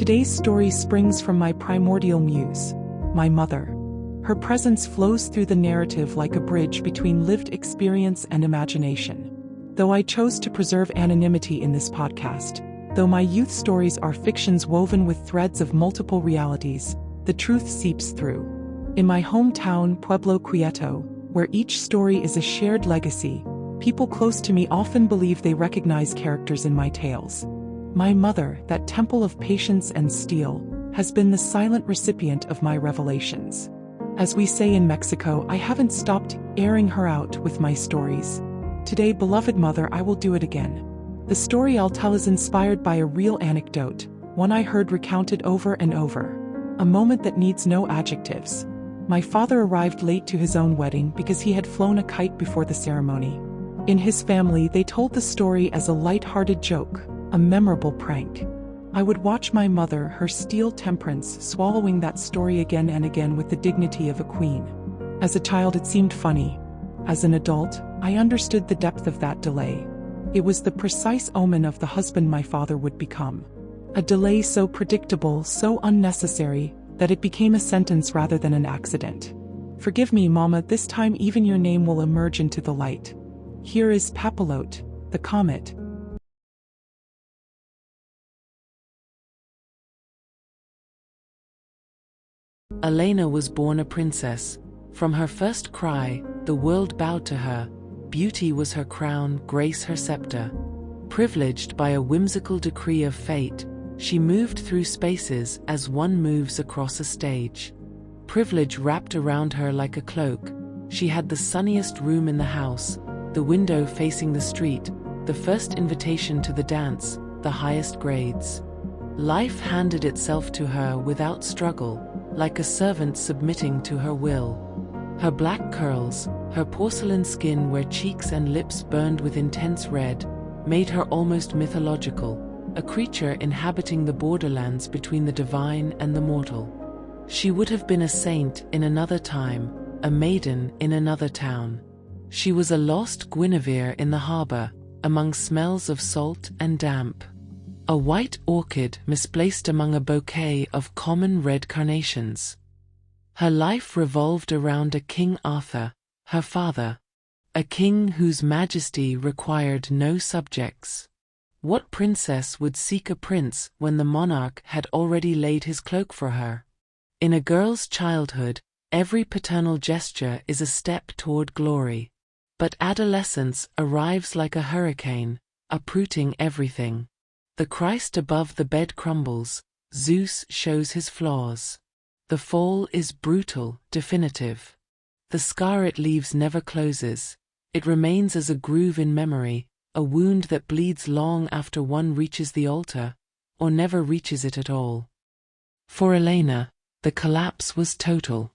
Today's story springs from my primordial muse, my mother. Her presence flows through the narrative like a bridge between lived experience and imagination. Though I chose to preserve anonymity in this podcast, though my youth stories are fictions woven with threads of multiple realities, the truth seeps through. In my hometown, Pueblo Quieto, where each story is a shared legacy, people close to me often believe they recognize characters in my tales. My mother, that temple of patience and steel, has been the silent recipient of my revelations. As we say in Mexico, I haven't stopped airing her out with my stories. Today, beloved mother, I will do it again. The story I'll tell is inspired by a real anecdote, one I heard recounted over and over. A moment that needs no adjectives. My father arrived late to his own wedding because he had flown a kite before the ceremony. In his family, they told the story as a light-hearted joke, a memorable prank. I would watch my mother, her steel temperance, swallowing that story again and again with the dignity of a queen. As a child, it seemed funny. As an adult, I understood the depth of that delay. It was the precise omen of the husband my father would become. A delay so predictable, so unnecessary, that it became a sentence rather than an accident. Forgive me, Mama, this time even your name will emerge into the light. Here is Papillot, the comet. Elena was born a princess. From her first cry, the world bowed to her. Beauty was her crown, grace her scepter. Privileged by a whimsical decree of fate, she moved through spaces as one moves across a stage. Privilege wrapped around her like a cloak. She had the sunniest room in the house, the window facing the street, the first invitation to the dance, the highest grades. Life handed itself to her without struggle, like a servant submitting to her will. Her black curls, her porcelain skin where cheeks and lips burned with intense red, made her almost mythological, a creature inhabiting the borderlands between the divine and the mortal. She would have been a saint in another time, a maiden in another town. She was a lost Guinevere in the harbor, among smells of salt and damp. A white orchid misplaced among a bouquet of common red carnations. Her life revolved around a King Arthur, her father, a king whose majesty required no subjects. What princess would seek a prince when the monarch had already laid his cloak for her? In a girl's childhood, every paternal gesture is a step toward glory. But adolescence arrives like a hurricane, uprooting everything. The Christ above the bed crumbles, Zeus shows his flaws. The fall is brutal, definitive. The scar it leaves never closes. It remains as a groove in memory, a wound that bleeds long after one reaches the altar, or never reaches it at all. For Elena, the collapse was total.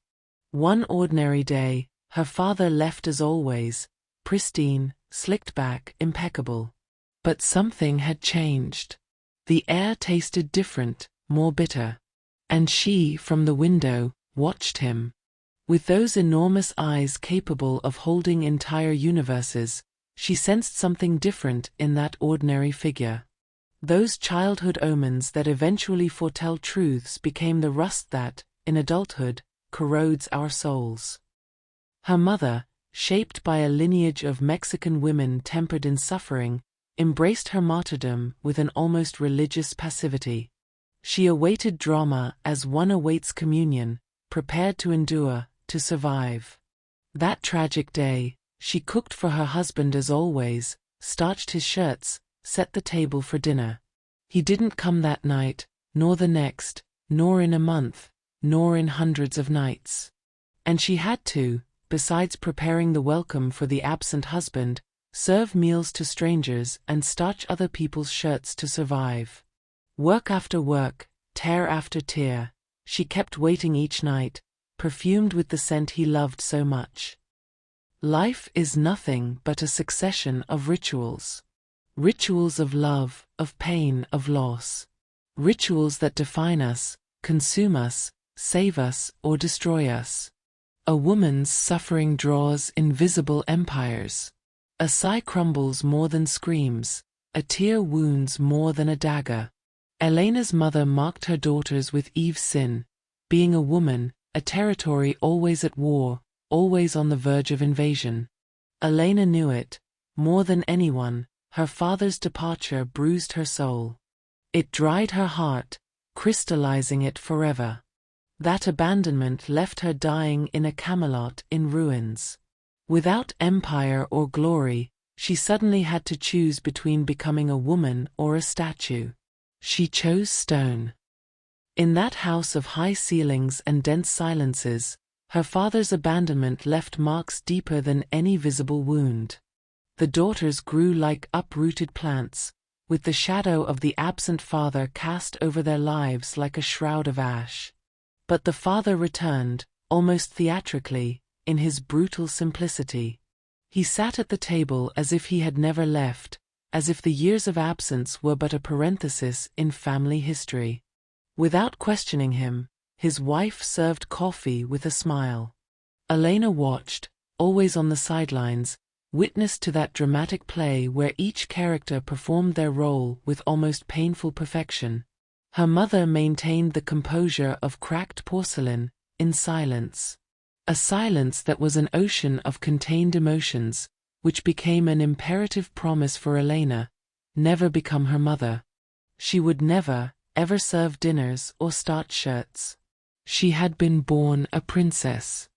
One ordinary day, her father left as always, pristine, slicked back, impeccable. But something had changed. The air tasted different, more bitter. And she, from the window, watched him. With those enormous eyes capable of holding entire universes, she sensed something different in that ordinary figure. Those childhood omens that eventually foretell truths became the rust that, in adulthood, corrodes our souls. Her mother, shaped by a lineage of Mexican women tempered in suffering, embraced her martyrdom with an almost religious passivity. She awaited drama as one awaits communion, prepared to endure, to survive. That tragic day, she cooked for her husband as always, starched his shirts, set the table for dinner. He didn't come that night, nor the next, nor in a month, nor in hundreds of nights. And she had to, besides preparing the welcome for the absent husband, serve meals to strangers and starch other people's shirts to survive. Work after work, tear after tear, she kept waiting each night, perfumed with the scent he loved so much. Life is nothing but a succession of rituals. Rituals of love, of pain, of loss. Rituals that define us, consume us, save us, or destroy us. A woman's suffering draws invisible empires. A sigh crumbles more than screams, a tear wounds more than a dagger. Elena's mother mocked her daughters with Eve's sin, being a woman, a territory always at war, always on the verge of invasion. Elena knew it. More than anyone, her father's departure bruised her soul. It dried her heart, crystallizing it forever. That abandonment left her dying in a Camelot in ruins. Without empire or glory, she suddenly had to choose between becoming a woman or a statue. She chose stone. In that house of high ceilings and dense silences, her father's abandonment left marks deeper than any visible wound. The daughters grew like uprooted plants, with the shadow of the absent father cast over their lives like a shroud of ash. But the father returned, almost theatrically, in his brutal simplicity. He sat at the table as if he had never left, as if the years of absence were but a parenthesis in family history. Without questioning him, his wife served coffee with a smile. Elena watched, always on the sidelines, witness to that dramatic play where each character performed their role with almost painful perfection. Her mother maintained the composure of cracked porcelain, in silence. A silence that was an ocean of contained emotions, which became an imperative promise for Elena: never become her mother. She would never, ever serve dinners or start shirts. She had been born a princess.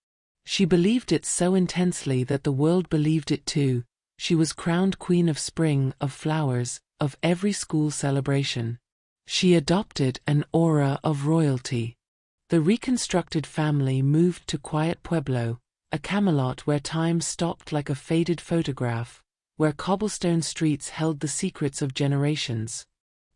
She believed it so intensely that the world believed it too. She was crowned queen of spring, of flowers, of every school celebration. She adopted an aura of royalty. The reconstructed family moved to quiet Pueblo, a Camelot where time stopped like a faded photograph, where cobblestone streets held the secrets of generations.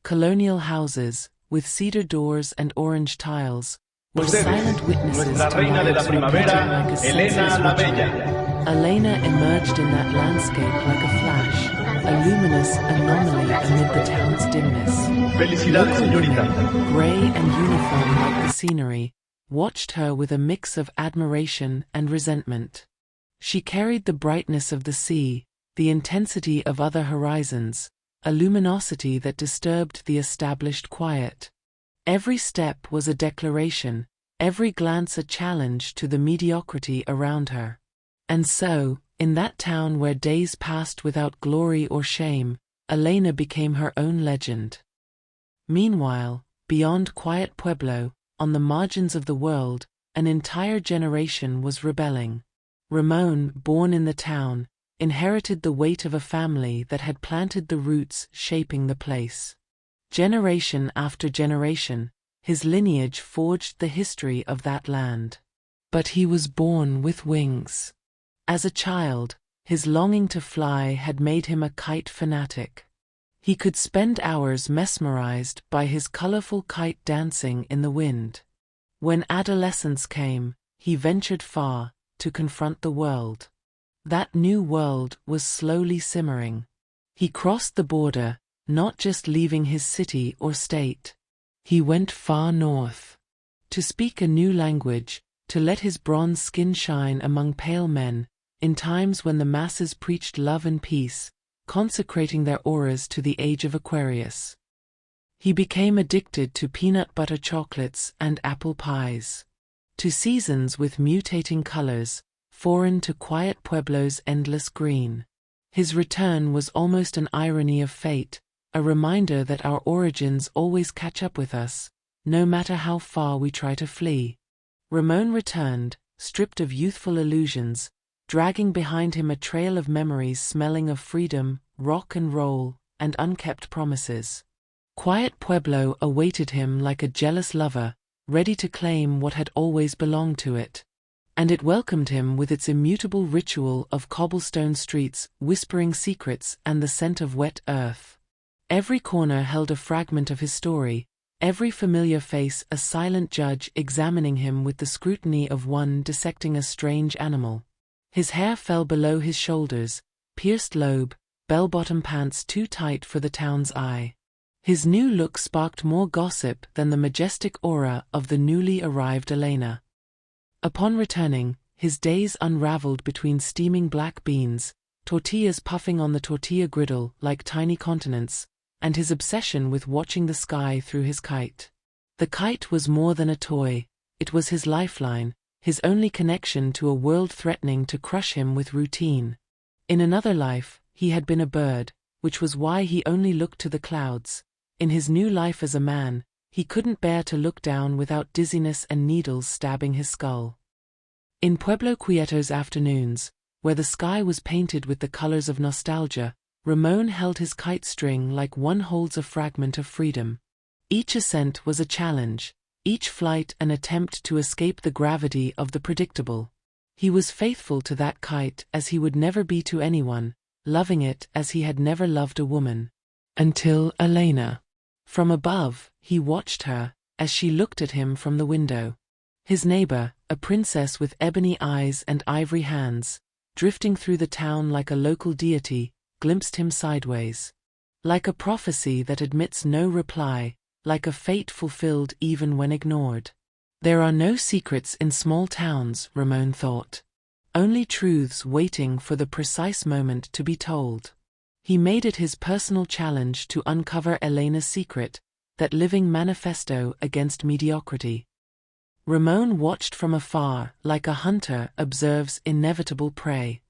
Colonial houses, with cedar doors and orange tiles, were silent witnesses to lives repeating like a senseless ritual. Elena emerged in that landscape like a flash, a luminous anomaly amid the town's dimness. Local women, gray and uniform like the scenery, watched her with a mix of admiration and resentment. She carried the brightness of the sea, the intensity of other horizons, a luminosity that disturbed the established quiet. Every step was a declaration, every glance a challenge to the mediocrity around her. And so, in that town where days passed without glory or shame, Elena became her own legend. Meanwhile, beyond quiet Pueblo, on the margins of the world, an entire generation was rebelling. Ramon, born in the town, inherited the weight of a family that had planted the roots shaping the place. Generation after generation, his lineage forged the history of that land. But he was born with wings. As a child, his longing to fly had made him a kite fanatic. He could spend hours mesmerized by his colorful kite dancing in the wind. When adolescence came, he ventured far, to confront the world. That new world was slowly simmering. He crossed the border, not just leaving his city or state. He went far north. To speak a new language, to let his bronze skin shine among pale men, in times when the masses preached love and peace, consecrating their auras to the age of Aquarius. He became addicted to peanut butter chocolates and apple pies. To seasons with mutating colors, foreign to quiet Pueblo's endless green. His return was almost an irony of fate, a reminder that our origins always catch up with us, no matter how far we try to flee. Ramon returned, stripped of youthful illusions, dragging behind him a trail of memories smelling of freedom, rock and roll, and unkept promises. Quiet Pueblo awaited him like a jealous lover, ready to claim what had always belonged to it. And it welcomed him with its immutable ritual of cobblestone streets, whispering secrets, and the scent of wet earth. Every corner held a fragment of his story, every familiar face a silent judge examining him with the scrutiny of one dissecting a strange animal. His hair fell below his shoulders, pierced lobe, bell-bottom pants too tight for the town's eye. His new look sparked more gossip than the majestic aura of the newly arrived Elena. Upon returning, his days unraveled between steaming black beans, tortillas puffing on the tortilla griddle like tiny continents, and his obsession with watching the sky through his kite. The kite was more than a toy, it was his lifeline, his only connection to a world threatening to crush him with routine. In another life, he had been a bird, which was why he only looked to the clouds. In his new life as a man, he couldn't bear to look down without dizziness and needles stabbing his skull. In Pueblo Quieto's afternoons, where the sky was painted with the colors of nostalgia, Ramon held his kite string like one holds a fragment of freedom. Each ascent was a challenge, each flight an attempt to escape the gravity of the predictable. He was faithful to that kite as he would never be to anyone, loving it as he had never loved a woman. Until Elena. From above, he watched her, as she looked at him from the window. His neighbor, a princess with ebony eyes and ivory hands, drifting through the town like a local deity, glimpsed him sideways. Like a prophecy that admits no reply, like a fate fulfilled even when ignored. There are no secrets in small towns, Ramon thought. Only truths waiting for the precise moment to be told. He made it his personal challenge to uncover Elena's secret, that living manifesto against mediocrity. Ramon watched from afar, like a hunter observes inevitable prey.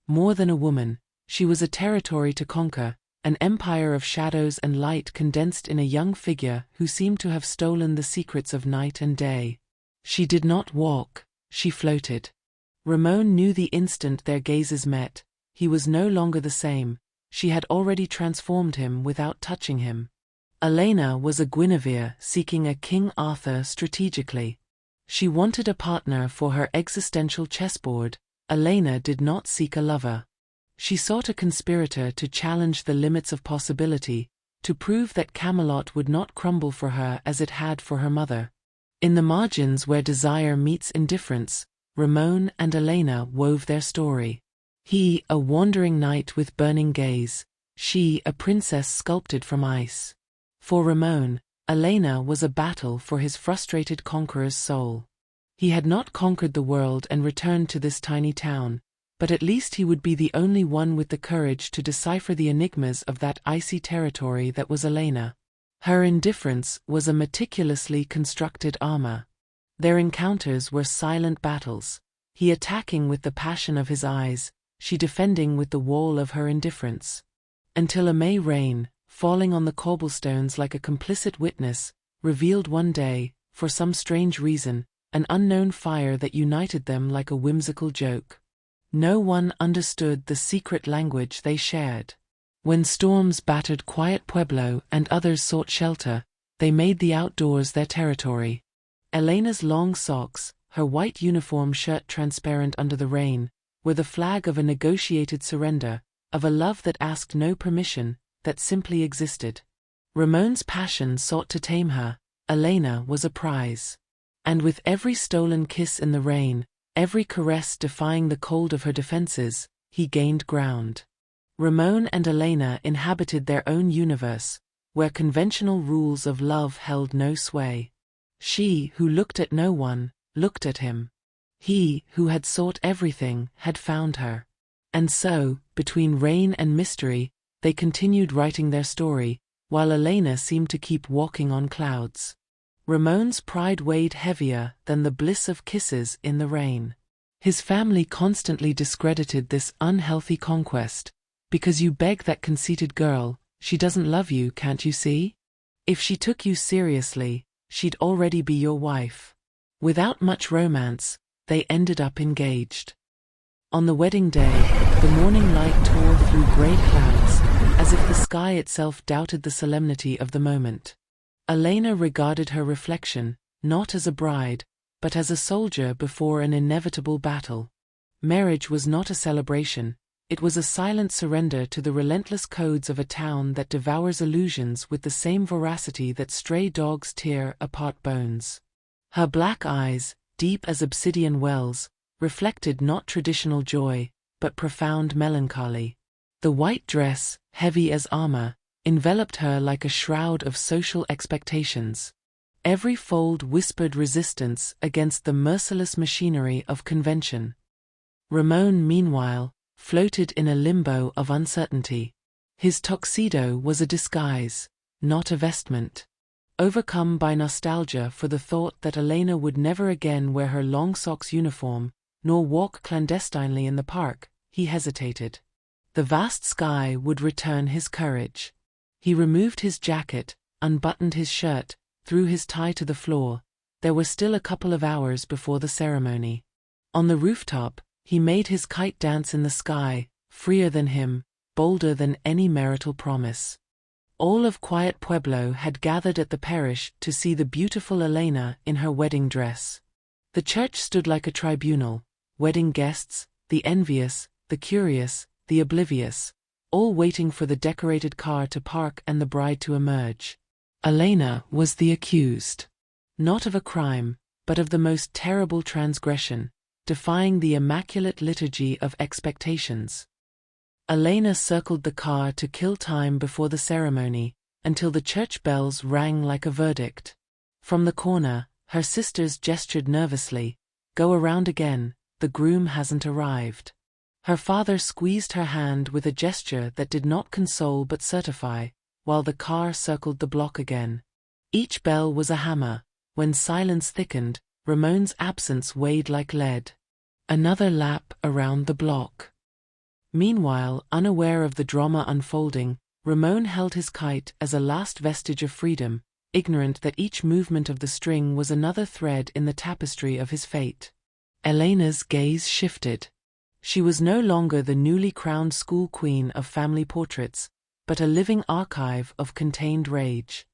More than a woman, she was a territory to conquer, an empire of shadows and light condensed in a young figure who seemed to have stolen the secrets of night and day. She did not walk, she floated. Ramon knew the instant their gazes met, he was no longer the same, she had already transformed him without touching him. Elena was a Guinevere seeking a King Arthur strategically. She wanted a partner for her existential chessboard. Elena did not seek a lover. She sought a conspirator to challenge the limits of possibility, to prove that Camelot would not crumble for her as it had for her mother. In the margins where desire meets indifference, Ramon and Elena wove their story. He, a wandering knight with burning gaze, she, a princess sculpted from ice. For Ramon, Elena was a battle for his frustrated conqueror's soul. He had not conquered the world and returned to this tiny town, but at least he would be the only one with the courage to decipher the enigmas of that icy territory that was Elena. Her indifference was a meticulously constructed armor. Their encounters were silent battles, he attacking with the passion of his eyes, she defending with the wall of her indifference. Until a May rain, falling on the cobblestones like a complicit witness, revealed one day, for some strange reason, an unknown fire that united them like a whimsical joke. No one understood the secret language they shared. When storms battered quiet Pueblo and others sought shelter, they made the outdoors their territory. Elena's long socks, her white uniform shirt transparent under the rain, were the flag of a negotiated surrender, of a love that asked no permission, that simply existed. Ramon's passion sought to tame her, Elena was a prize. And with every stolen kiss in the rain, every caress defying the cold of her defenses, he gained ground. Ramon and Elena inhabited their own universe, where conventional rules of love held no sway. She, who looked at no one, looked at him. He, who had sought everything, had found her. And so, between rain and mystery, they continued writing their story, while Elena seemed to keep walking on clouds. Ramon's pride weighed heavier than the bliss of kisses in the rain. His family constantly discredited this unhealthy conquest. Because you beg that conceited girl, she doesn't love you, can't you see? If she took you seriously, she'd already be your wife. Without much romance, they ended up engaged. On the wedding day, the morning light tore through gray clouds, as if the sky itself doubted the solemnity of the moment. Elena regarded her reflection, not as a bride, but as a soldier before an inevitable battle. Marriage was not a celebration, it was a silent surrender to the relentless codes of a town that devours illusions with the same voracity that stray dogs tear apart bones. Her black eyes, deep as obsidian wells, reflected not traditional joy, but profound melancholy. The white dress, heavy as armor, enveloped her like a shroud of social expectations. Every fold whispered resistance against the merciless machinery of convention. Ramon, meanwhile, floated in a limbo of uncertainty. His tuxedo was a disguise, not a vestment. Overcome by nostalgia for the thought that Elena would never again wear her long socks uniform, nor walk clandestinely in the park, he hesitated. The vast sky would return his courage. He removed his jacket, unbuttoned his shirt, threw his tie to the floor. There were still a couple of hours before the ceremony. On the rooftop, he made his kite dance in the sky, freer than him, bolder than any marital promise. All of Quiet Pueblo had gathered at the parish to see the beautiful Elena in her wedding dress. The church stood like a tribunal, wedding guests, the envious, the curious, the oblivious, all waiting for the decorated car to park and the bride to emerge. Elena was the accused. Not of a crime, but of the most terrible transgression, defying the immaculate liturgy of expectations. Elena circled the car to kill time before the ceremony, until the church bells rang like a verdict. From the corner, her sisters gestured nervously, "Go around again, the groom hasn't arrived." Her father squeezed her hand with a gesture that did not console but certify, while the car circled the block again. Each bell was a hammer. When silence thickened, Ramon's absence weighed like lead. Another lap around the block. Meanwhile, unaware of the drama unfolding, Ramon held his kite as a last vestige of freedom, ignorant that each movement of the string was another thread in the tapestry of his fate. Elena's gaze shifted. She was no longer the newly crowned school queen of family portraits, but a living archive of contained rage.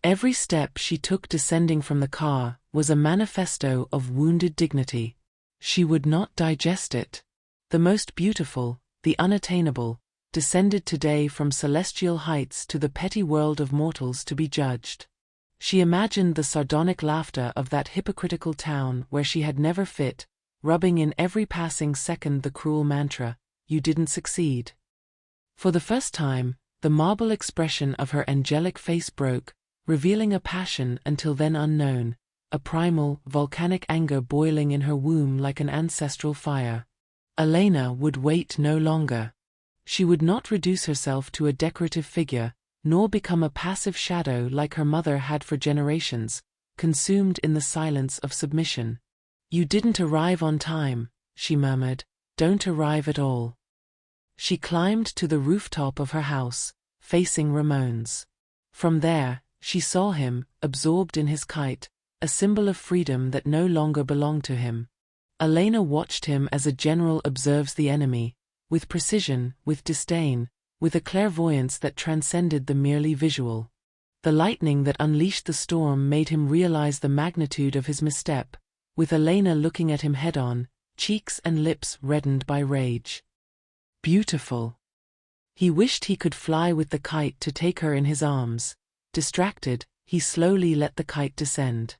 Every step she took descending from the car was a manifesto of wounded dignity. She would not digest it. The most beautiful, the unattainable, descended today from celestial heights to the petty world of mortals to be judged. She imagined the sardonic laughter of that hypocritical town where she had never fit, rubbing in every passing second the cruel mantra, "You didn't succeed." For the first time, the marble expression of her angelic face broke, revealing a passion until then unknown, a primal, volcanic anger boiling in her womb like an ancestral fire. Elena would wait no longer. She would not reduce herself to a decorative figure, nor become a passive shadow like her mother had for generations, consumed in the silence of submission. "You didn't arrive on time," she murmured, "don't arrive at all." She climbed to the rooftop of her house, facing Ramon's. From there, she saw him, absorbed in his kite, a symbol of freedom that no longer belonged to him. Elena watched him as a general observes the enemy, with precision, with disdain, with a clairvoyance that transcended the merely visual. The lightning that unleashed the storm made him realize the magnitude of his misstep, with Elena looking at him head-on, cheeks and lips reddened by rage. Beautiful. He wished he could fly with the kite to take her in his arms. Distracted, he slowly let the kite descend.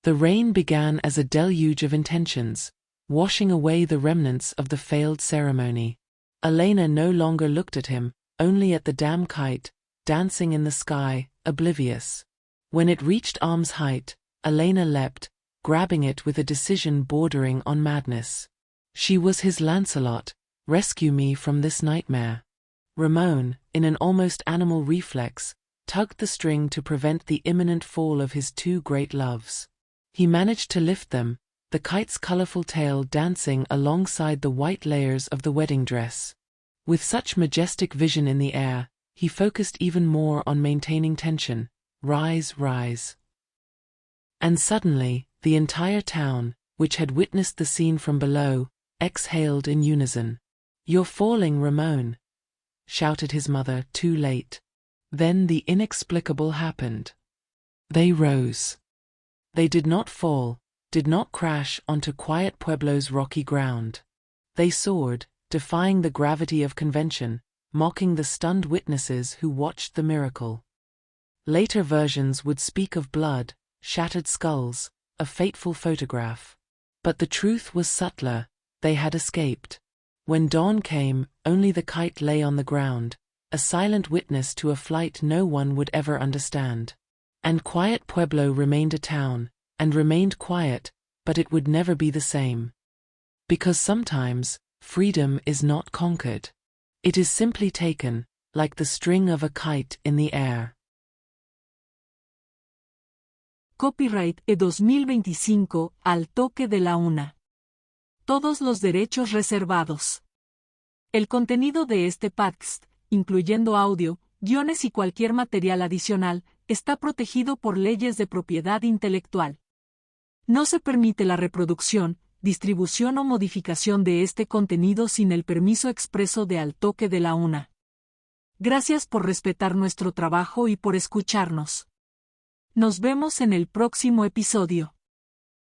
The rain began as a deluge of intentions, washing away the remnants of the failed ceremony. Elena no longer looked at him, only at the damn kite, dancing in the sky, oblivious. When it reached arm's height, Elena leapt, grabbing it with a decision bordering on madness. She was his Lancelot, "Rescue me from this nightmare." Ramon, in an almost animal reflex, tugged the string to prevent the imminent fall of his two great loves. He managed to lift them, the kite's colorful tail dancing alongside the white layers of the wedding dress. With such majestic vision in the air, he focused even more on maintaining tension. Rise, rise. And suddenly, the entire town, which had witnessed the scene from below, exhaled in unison. "You're falling, Ramon," shouted his mother, too late. Then the inexplicable happened. They rose. They did not fall, did not crash onto Quiet Pueblo's rocky ground. They soared, defying the gravity of convention, mocking the stunned witnesses who watched the miracle. Later versions would speak of blood, shattered skulls, a fateful photograph. But the truth was subtler: they had escaped. When dawn came, only the kite lay on the ground, a silent witness to a flight no one would ever understand. And Quiet Pueblo remained a town, and remained quiet, but it would never be the same. Because sometimes, freedom is not conquered. It is simply taken, like the string of a kite in the air. Copyright E 2025, al toque de la una. Todos los derechos reservados. El contenido de este podcast, incluyendo audio, guiones y cualquier material adicional, está protegido por leyes de propiedad intelectual. No se permite la reproducción, distribución o modificación de este contenido sin el permiso expreso de Al Toque de la Una. Gracias por respetar nuestro trabajo y por escucharnos. Nos vemos en el próximo episodio.